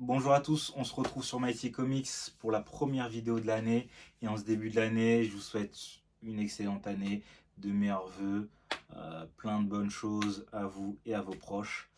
Bonjour à tous, on se retrouve sur Mighty Comics pour la première vidéo de l'année. Et en ce début de l'année, je vous souhaite une excellente année, de meilleurs vœux, plein de bonnes choses à vous et à vos proches.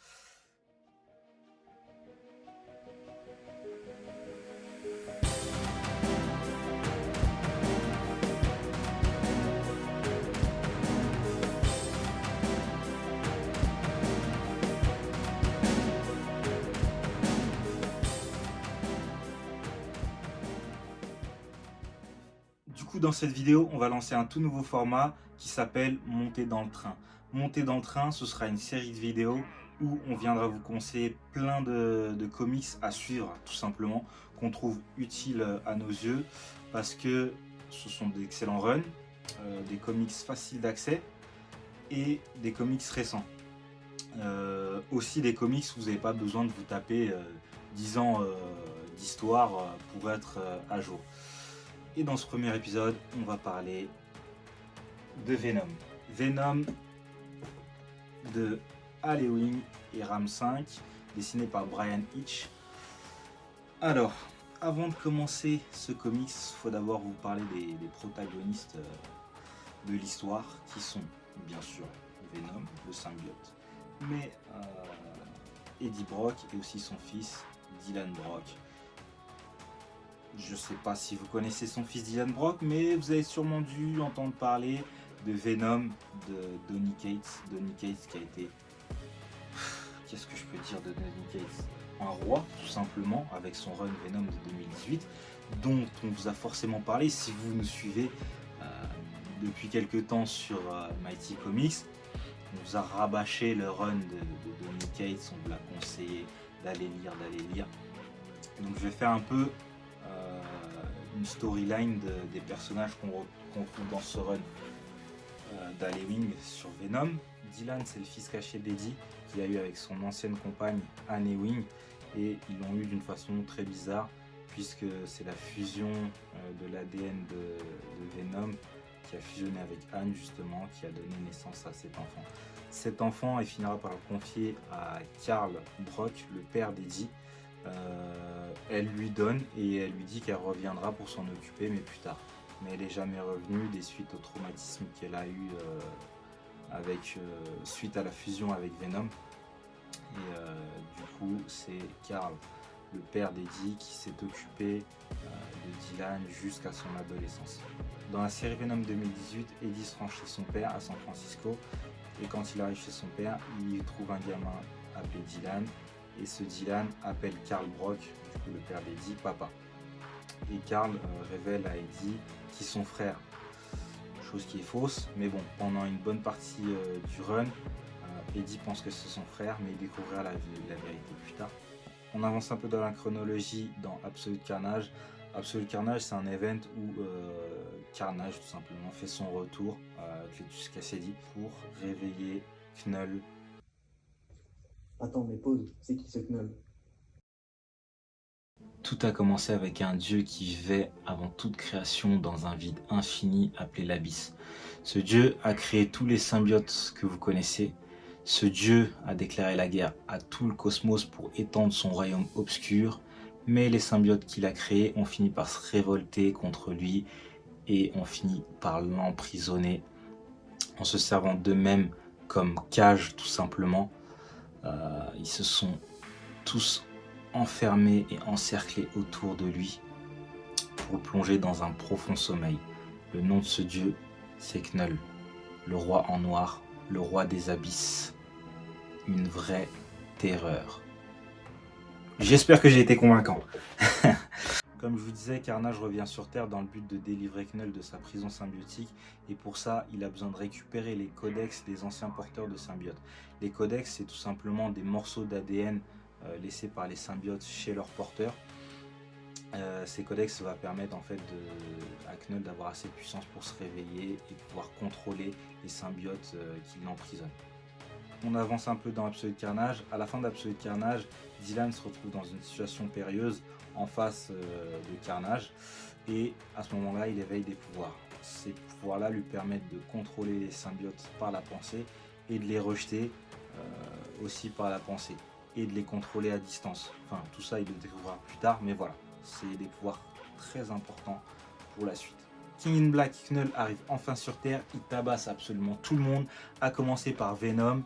Du coup, dans cette vidéo, on va lancer un tout nouveau format qui s'appelle Monter dans le train. Monter dans le train, ce sera une série de vidéos où on viendra vous conseiller plein de comics à suivre, tout simplement, qu'on trouve utiles à nos yeux, parce que ce sont d'excellents runs, des comics faciles d'accès et des comics récents. Aussi des comics où vous n'avez pas besoin de vous taper 10 ans d'histoire pour être à jour. Et dans ce premier épisode, on va parler de Venom. Venom de Al Ewing et Ram 5, dessiné par Brian Hitch. Alors, avant de commencer ce comics, il faut d'abord vous parler des protagonistes de l'histoire, qui sont bien sûr Venom, le symbiote, mais Eddie Brock et aussi son fils Dylan Brock. Je ne sais pas si vous connaissez son fils Dylan Brock, mais vous avez sûrement dû entendre parler de Venom de Donny Cates. Donny Cates qui a été... Qu'est-ce que je peux dire de Donny Cates? Un roi, tout simplement, avec son run Venom de 2018, dont on vous a forcément parlé si vous nous suivez depuis quelques temps sur Mighty Comics. On vous a rabâché le run de Donny Cates, on vous l'a conseillé d'aller lire. Donc je vais faire un peu une storyline des personnages qu'on trouve dans ce run d'Al Ewing sur Venom. Dylan, c'est le fils caché d'Eddie qu'il a eu avec son ancienne compagne Anne Ewing, et ils l'ont eu d'une façon très bizarre puisque c'est la fusion de l'ADN de Venom qui a fusionné avec Anne justement, qui a donné naissance à cet enfant. Cet enfant, il finira par le confier à Carl Brock, le père d'Eddie. Elle lui donne et elle lui dit qu'elle reviendra pour s'en occuper, mais plus tard. Mais elle n'est jamais revenue des suites au traumatisme qu'elle a eu suite à la fusion avec Venom. Et du coup, c'est Carl, le père d'Eddie, qui s'est occupé de Dylan jusqu'à son adolescence. Dans la série Venom 2018, Eddie se rend chez son père à San Francisco, et quand il arrive chez son père, il trouve un gamin appelé Dylan, et ce Dylan appelle Carl Brock, du coup le père d'Eddie, papa. Et Carl révèle à Eddie qui est son frère, chose qui est fausse, mais bon, pendant une bonne partie du run, Eddie pense que c'est son frère, mais il découvrira la vérité plus tard. On avance un peu dans la chronologie dans Absolute Carnage. Absolute Carnage, c'est un event où Carnage tout simplement fait son retour, Cletus Cassidy, pour réveiller Knull. Attends, mais pause, c'est qui ce Knull? Tout a commencé avec un dieu qui vivait avant toute création dans un vide infini appelé l'Abysse. Ce dieu a créé tous les symbiotes que vous connaissez. Ce dieu a déclaré la guerre à tout le cosmos pour étendre son royaume obscur, mais les symbiotes qu'il a créés ont fini par se révolter contre lui et ont fini par l'emprisonner en se servant d'eux-mêmes comme cage tout simplement. Ils se sont tous enfermés et encerclés autour de lui pour le plonger dans un profond sommeil. Le nom de ce dieu, c'est Knull, le roi en noir, le roi des abysses. Une vraie terreur. J'espère que j'ai été convaincant. Comme je vous disais, Carnage revient sur Terre dans le but de délivrer Knull de sa prison symbiotique, et pour ça, il a besoin de récupérer les codex des anciens porteurs de symbiotes. Les codex, c'est tout simplement des morceaux d'ADN laissés par les symbiotes chez leurs porteurs. Ces codex vont permettre en fait à Knull d'avoir assez de puissance pour se réveiller et pouvoir contrôler les symbiotes qui l'emprisonnent. On avance un peu dans Absolute Carnage. À la fin d'Absolute Carnage, Dylan se retrouve dans une situation périlleuse en face de Carnage, et à ce moment-là, il éveille des pouvoirs. Ces pouvoirs-là lui permettent de contrôler les symbiotes par la pensée et de les rejeter aussi par la pensée. et de les contrôler à distance. Enfin, tout ça, il le découvrira plus tard, mais voilà, c'est des pouvoirs très importants pour la suite. King in Black Knull arrive enfin sur Terre, il tabasse absolument tout le monde, à commencer par Venom,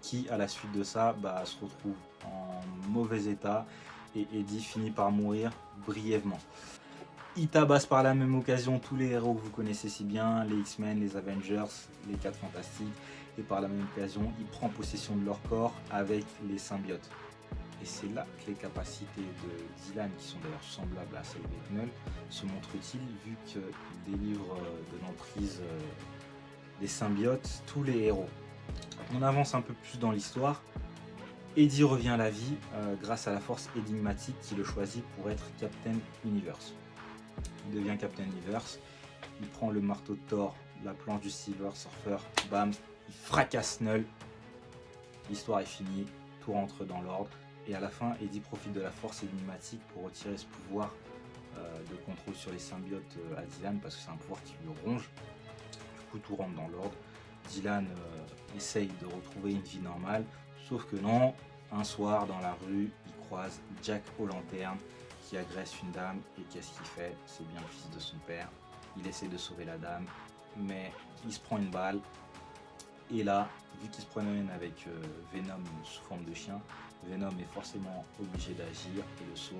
qui à la suite de ça se retrouve en mauvais état, et Eddie finit par mourir brièvement. Il tabasse par la même occasion tous les héros que vous connaissez si bien, les X-Men, les Avengers, les 4 Fantastiques, et par la même occasion, il prend possession de leur corps avec les symbiotes. Et c'est là que les capacités de Dylan, qui sont d'ailleurs semblables à celles de Knull, se montrent utiles vu qu'il délivre de l'emprise des symbiotes tous les héros. On avance un peu plus dans l'histoire. Eddie revient à la vie grâce à la force énigmatique qui le choisit pour être Captain Universe. Il devient Captain Universe, il prend le marteau de Thor, la planche du Silver Surfer, bam, il fracasse Knull, l'histoire est finie, tout rentre dans l'ordre, et à la fin, Eddie profite de la force énigmatique pour retirer ce pouvoir de contrôle sur les symbiotes à Dylan, parce que c'est un pouvoir qui lui ronge. Du coup, tout rentre dans l'ordre. Dylan essaye de retrouver une vie normale, sauf que non, un soir dans la rue, il croise Jack O'Lantern qui agresse une dame, et qu'est-ce qu'il fait? C'est bien le fils de son père. Il essaie de sauver la dame, mais il se prend une balle, et là, vu qu'il se promène avec Venom sous forme de chien, Venom est forcément obligé d'agir et le sauve.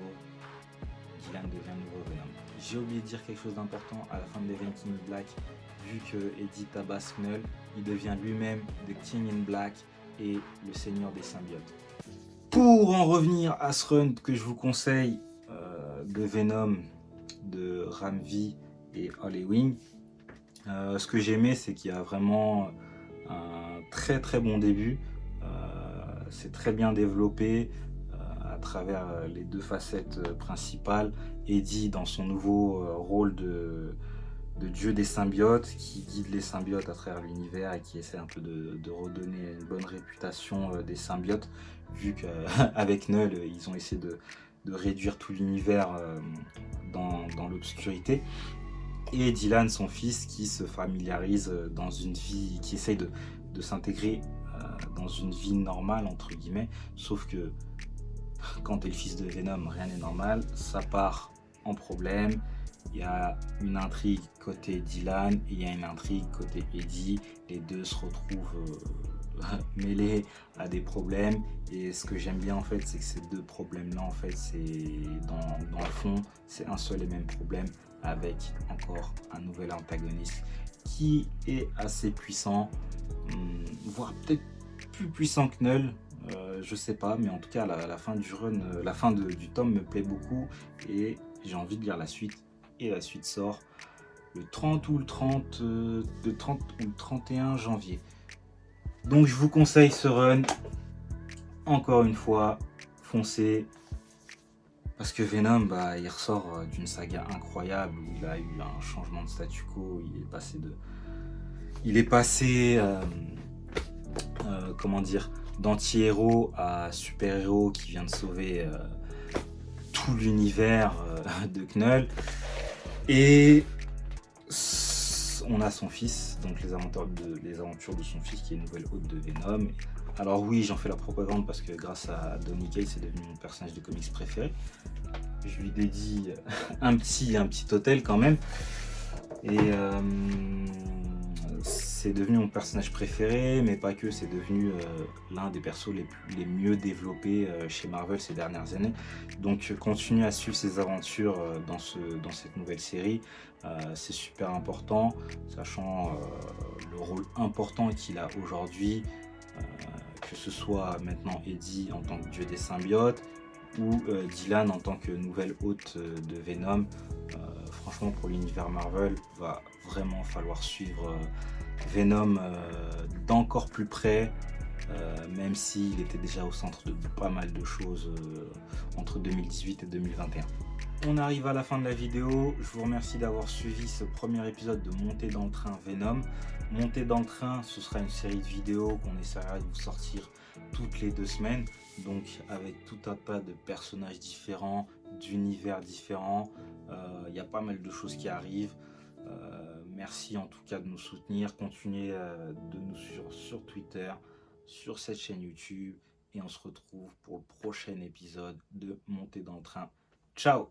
Dylan devient nouveau Venom. J'ai oublié de dire quelque chose d'important à la fin de l'event King in Black. Vu que Eddie tabasse Knull, il devient lui-même The King in Black et le seigneur des symbiotes. Pour en revenir à ce run que je vous conseille de Venom, de Ram V et Holy Wing, ce que j'aimais, c'est qu'il y a vraiment un très très bon début. C'est très bien développé à travers les deux facettes principales. Eddie dans son nouveau rôle de dieu des symbiotes, qui guide les symbiotes à travers l'univers et qui essaie un peu de redonner une bonne réputation des symbiotes, vu qu'avec Knull, ils ont essayé de réduire tout l'univers dans l'obscurité. Et Dylan, son fils, qui se familiarise dans une vie, qui essaye de s'intégrer dans une vie normale, entre guillemets, sauf que quand t'es le fils de Venom, rien n'est normal, ça part en problème. Il y a une intrigue côté Dylan et il y a une intrigue côté Eddie. Les deux se retrouvent mêlés à des problèmes. Et ce que j'aime bien en fait, c'est que ces deux problèmes-là, en fait, c'est dans le fond, c'est un seul et même problème avec encore un nouvel antagoniste qui est assez puissant, voire peut-être plus puissant que Knull. Je sais pas, mais en tout cas la fin du run, la fin du tome me plaît beaucoup et j'ai envie de lire la suite. Et la suite sort le 30 ou le 31 janvier. Donc je vous conseille ce run. Encore une fois, foncez. Parce que Venom, il ressort d'une saga incroyable où il a eu un changement de statu quo. Il est passé d'anti-héros à super-héros qui vient de sauver tout l'univers de Knull. Et on a son fils, donc les aventures de son fils qui est nouvelle hôte de Venom. Alors oui, j'en fais la propagande parce que grâce à Donny Cates, c'est devenu mon personnage de comics préféré. Je lui dédie un petit hôtel quand même. Et c'est devenu mon personnage préféré, mais pas que, c'est devenu l'un des persos les mieux développés chez Marvel ces dernières années. Donc continuez à suivre ses aventures dans cette nouvelle série, c'est super important, sachant le rôle important qu'il a aujourd'hui, que ce soit maintenant Eddie en tant que dieu des symbiotes, ou Dylan en tant que nouvelle hôte de Venom. Franchement, pour l'univers Marvel, va vraiment falloir suivre Venom d'encore plus près, même s'il était déjà au centre de pas mal de choses entre 2018 et 2021. On arrive à la fin de la vidéo, je vous remercie d'avoir suivi ce premier épisode de Montée dans le train Venom. Montée dans le train, ce sera une série de vidéos qu'on essaiera de vous sortir toutes les 2 semaines, donc avec tout un tas de personnages différents, d'univers différents. Il y a pas mal de choses qui arrivent. Merci en tout cas de nous soutenir, continuez de nous suivre sur Twitter, sur cette chaîne YouTube et on se retrouve pour le prochain épisode de Montée dans le train. Ciao!